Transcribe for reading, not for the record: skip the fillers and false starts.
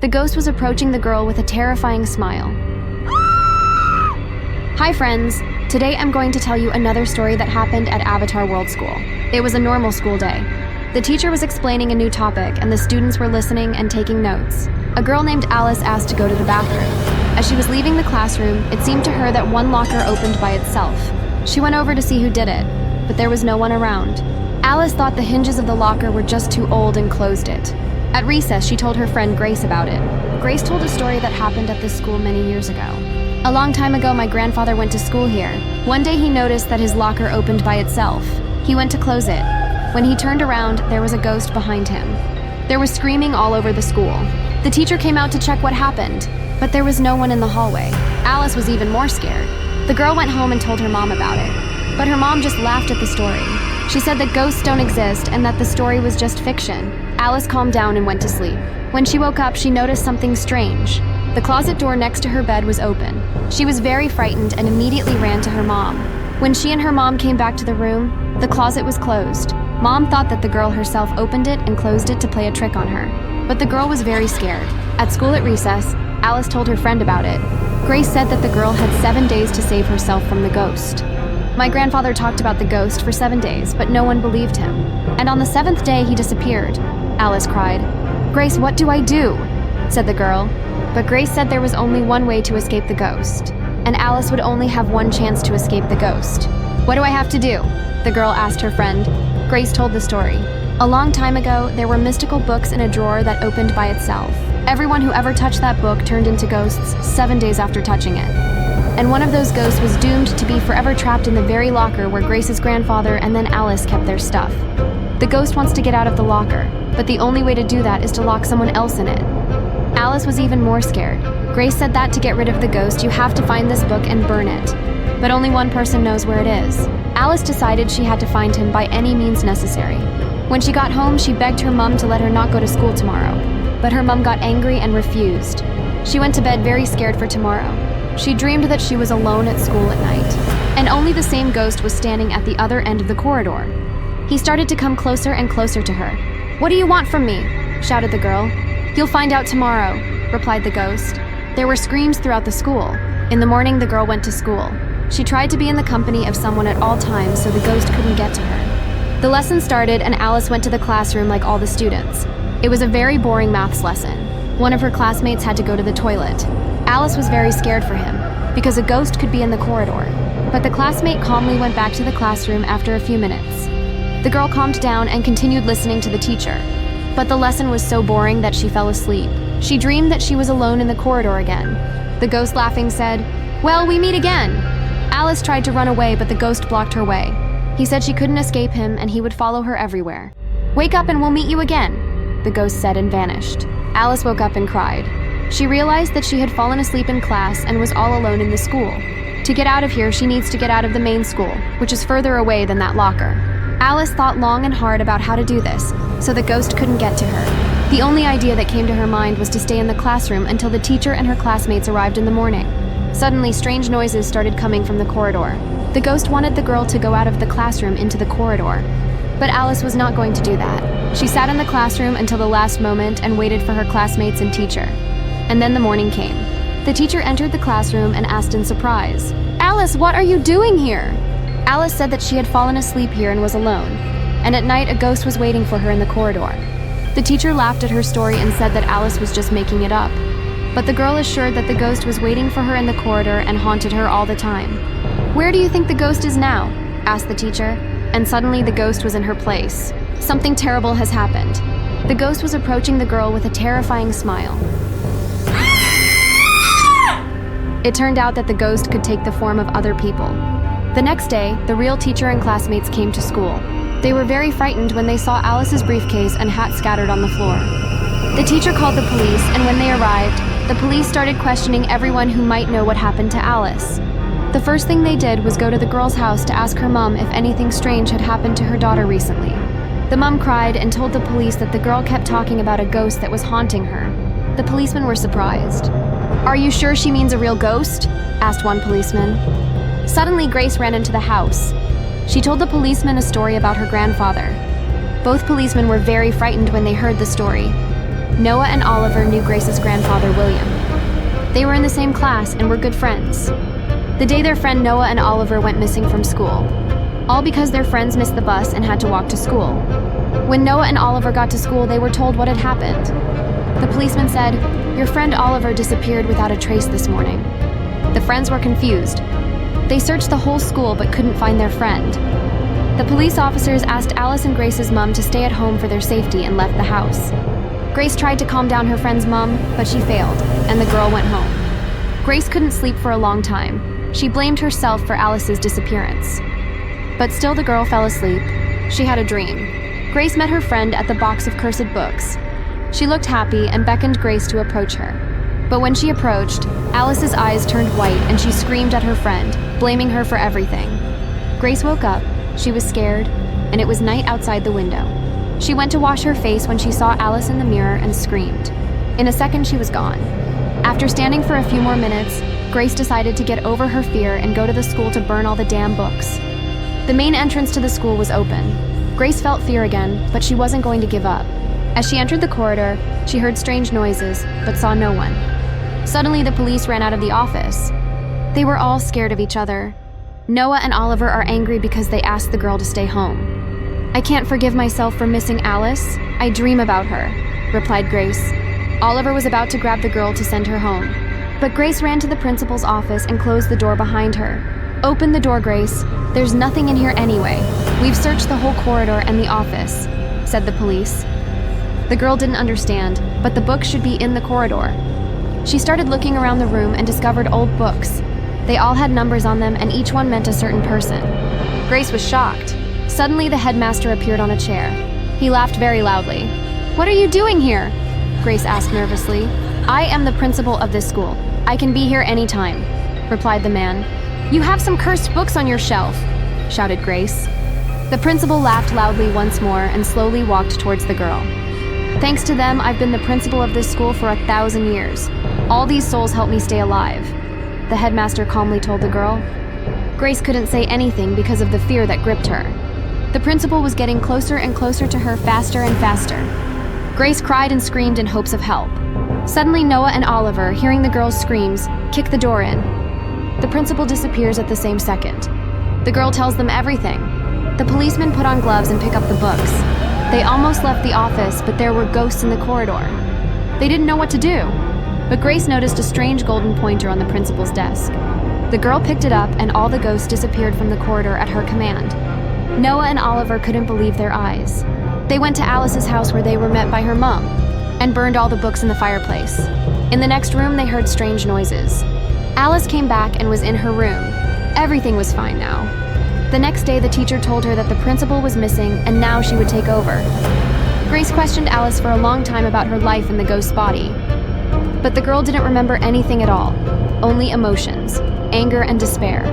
The ghost was approaching the girl with a terrifying smile. Hi friends! Today I'm going to tell you another story that happened at Avatar World School. It was a normal school day. The teacher was explaining a new topic and the students were listening and taking notes. A girl named Alice asked to go to the bathroom. As she was leaving the classroom, it seemed to her that one locker opened by itself. She went over to see who did it, but there was no one around. Alice thought the hinges of the locker were just too old and closed it. At recess, she told her friend Grace about it. Grace told a story that happened at this school many years ago. A long time ago, my grandfather went to school here. One day he noticed that his locker opened by itself. He went to close it. When he turned around, there was a ghost behind him. There was screaming all over the school. The teacher came out to check what happened, but there was no one in the hallway. Alice was even more scared. The girl went home and told her mom about it, but her mom just laughed at the story. She said that ghosts don't exist and that the story was just fiction. Alice calmed down and went to sleep. When she woke up, she noticed something strange. The closet door next to her bed was open. She was very frightened and immediately ran to her mom. When she and her mom came back to the room, the closet was closed. Mom thought that the girl herself opened it and closed it to play a trick on her. But the girl was very scared. At school at recess, Alice told her friend about it. Grace said that the girl had 7 days to save herself from the ghost. My grandfather talked about the ghost for 7 days, but no one believed him. And on the 7th day, he disappeared. Alice cried. "Grace, what do I do?" said the girl. But Grace said there was only one way to escape the ghost, and Alice would only have one chance to escape the ghost. "What do I have to do?" the girl asked her friend. Grace told the story. A long time ago, there were mystical books in a drawer that opened by itself. Everyone who ever touched that book turned into ghosts 7 days after touching it. And one of those ghosts was doomed to be forever trapped in the very locker where Grace's grandfather and then Alice kept their stuff. The ghost wants to get out of the locker, but the only way to do that is to lock someone else in it. Alice was even more scared. Grace said that to get rid of the ghost, you have to find this book and burn it. But only one person knows where it is. Alice decided she had to find him by any means necessary. When she got home, she begged her mom to let her not go to school tomorrow. But her mom got angry and refused. She went to bed very scared for tomorrow. She dreamed that she was alone at school at night, and only the same ghost was standing at the other end of the corridor. He started to come closer and closer to her. "What do you want from me?" shouted the girl. "You'll find out tomorrow," replied the ghost. There were screams throughout the school. In the morning, the girl went to school. She tried to be in the company of someone at all times so the ghost couldn't get to her. The lesson started and Alice went to the classroom like all the students. It was a very boring maths lesson. One of her classmates had to go to the toilet. Alice was very scared for him, because a ghost could be in the corridor. But the classmate calmly went back to the classroom after a few minutes. The girl calmed down and continued listening to the teacher. But the lesson was so boring that she fell asleep. She dreamed that she was alone in the corridor again. The ghost laughing said, "Well, we meet again." Alice tried to run away, but the ghost blocked her way. He said she couldn't escape him and he would follow her everywhere. "Wake up and we'll meet you again," the ghost said and vanished. Alice woke up and cried. She realized that she had fallen asleep in class and was all alone in the school. To get out of here, she needs to get out of the main school, which is further away than that locker. Alice thought long and hard about how to do this, so the ghost couldn't get to her. The only idea that came to her mind was to stay in the classroom until the teacher and her classmates arrived in the morning. Suddenly, strange noises started coming from the corridor. The ghost wanted the girl to go out of the classroom into the corridor. But Alice was not going to do that. She sat in the classroom until the last moment and waited for her classmates and teacher. And then the morning came. The teacher entered the classroom and asked in surprise, "Alice, what are you doing here?" Alice said that she had fallen asleep here and was alone, and at night a ghost was waiting for her in the corridor. The teacher laughed at her story and said that Alice was just making it up. But the girl assured that the ghost was waiting for her in the corridor and haunted her all the time. "Where do you think the ghost is now?" asked the teacher, and suddenly the ghost was in her place. Something terrible has happened. The ghost was approaching the girl with a terrifying smile. It turned out that the ghost could take the form of other people. The next day, the real teacher and classmates came to school. They were very frightened when they saw Alice's briefcase and hat scattered on the floor. The teacher called the police, and when they arrived, the police started questioning everyone who might know what happened to Alice. The first thing they did was go to the girl's house to ask her mom if anything strange had happened to her daughter recently. The mom cried and told the police that the girl kept talking about a ghost that was haunting her. The policemen were surprised. "Are you sure she means a real ghost?" asked one policeman. Suddenly, Grace ran into the house. She told the policeman a story about her grandfather. Both policemen were very frightened when they heard the story. Noah and Oliver knew Grace's grandfather, William. They were in the same class and were good friends. The day their friend Noah and Oliver went missing from school, all because their friends missed the bus and had to walk to school. When Noah and Oliver got to school, they were told what had happened. The policeman said, "Your friend Oliver disappeared without a trace this morning." The friends were confused. They searched the whole school but couldn't find their friend. The police officers asked Alice and Grace's mom to stay at home for their safety and left the house. Grace tried to calm down her friend's mom, but she failed, and the girl went home. Grace couldn't sleep for a long time. She blamed herself for Alice's disappearance. But still the girl fell asleep. She had a dream. Grace met her friend at the box of cursed books. She looked happy and beckoned Grace to approach her. But when she approached, Alice's eyes turned white and she screamed at her friend, blaming her for everything. Grace woke up. She was scared, and it was night outside the window. She went to wash her face when she saw Alice in the mirror and screamed. In a second, she was gone. After standing for a few more minutes, Grace decided to get over her fear and go to the school to burn all the damn books. The main entrance to the school was open. Grace felt fear again, but she wasn't going to give up. As she entered the corridor, she heard strange noises, but saw no one. Suddenly, the police ran out of the office. They were all scared of each other. Noah and Oliver are angry because they asked the girl to stay home. "I can't forgive myself for missing Alice. I dream about her," replied Grace. Oliver was about to grab the girl to send her home, but Grace ran to the principal's office and closed the door behind her. "Open the door, Grace. There's nothing in here anyway. We've searched the whole corridor and the office," said the police. The girl didn't understand, but the books should be in the corridor. She started looking around the room and discovered old books. They all had numbers on them and each one meant a certain person. Grace was shocked. Suddenly, the headmaster appeared on a chair. He laughed very loudly. "What are you doing here?" Grace asked nervously. "I am the principal of this school. I can be here anytime," replied the man. "You have some cursed books on your shelf," shouted Grace. The principal laughed loudly once more and slowly walked towards the girl. "Thanks to them, I've been the principal of this school for 1,000 years. All these souls help me stay alive," the headmaster calmly told the girl. Grace couldn't say anything because of the fear that gripped her. The principal was getting closer and closer to her, faster and faster. Grace cried and screamed in hopes of help. Suddenly, Noah and Oliver, hearing the girl's screams, kick the door in. The principal disappears at the same second. The girl tells them everything. The policemen put on gloves and pick up the books. They almost left the office, but there were ghosts in the corridor. They didn't know what to do. But Grace noticed a strange golden pointer on the principal's desk. The girl picked it up and all the ghosts disappeared from the corridor at her command. Noah and Oliver couldn't believe their eyes. They went to Alice's house where they were met by her mom and burned all the books in the fireplace. In the next room, they heard strange noises. Alice came back and was in her room. Everything was fine now. The next day, the teacher told her that the principal was missing and now she would take over. Grace questioned Alice for a long time about her life in the ghost's body. But the girl didn't remember anything at all, only emotions, anger and despair.